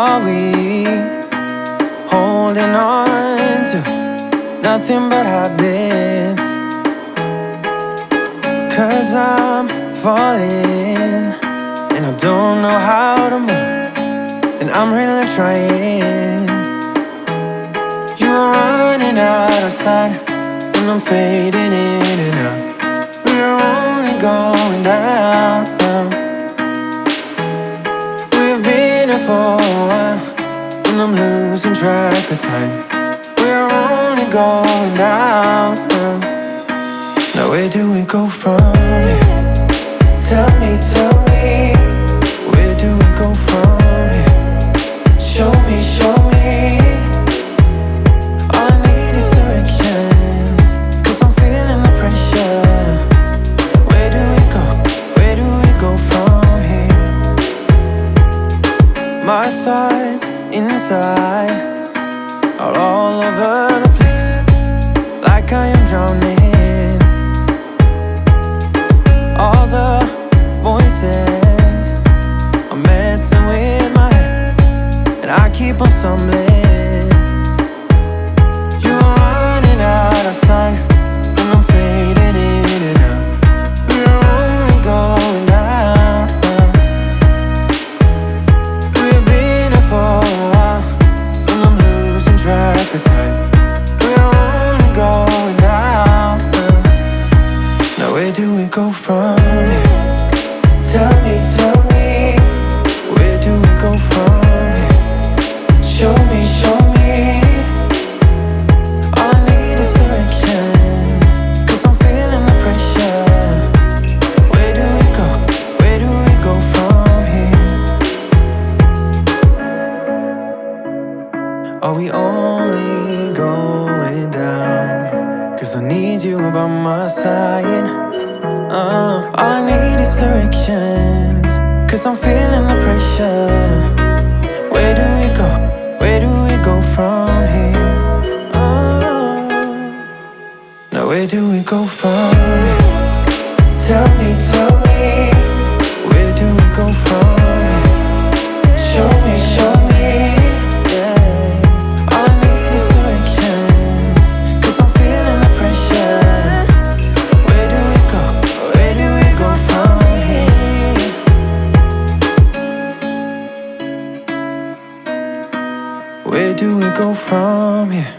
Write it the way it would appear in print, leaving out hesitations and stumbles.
are we holding on to nothing but habits? 'Cause I'm falling and I don't know how to move, and I'm really trying. You're running out of sight and I'm fading in and out. We're only going down, down. We've been here for a while and I'm losing track of time. We're only going down, down. Now where do we go from here? Tell me, where do we go from here? Show me, show me. All I need is directions, 'cause I'm feeling the pressure. Where do we go from here? My thoughts inside are all over the place, like I am drowning. All the voices are messing with my head, and I keep on stumbling. You're running out of sight and I'm fading in and out. We're only going down, down. We've been here for a while and I'm losing track of time. We're only going down, down. Now where do we go from here? Tell me, where do we go from here? Show me, show me. All I need is directions, 'cause I'm feeling the pressure. Where do we go from here? Are we only going down? 'Cause I need you by my side. All I need is directions, 'cause I'm feeling the pressure. Where do we go from here? Now where do we go from here? Tell me, where do we go from here? Show me, show me. Yeah. All I need is directions, 'cause I'm feeling the pressure. Where do we go from here? Where do we go from here?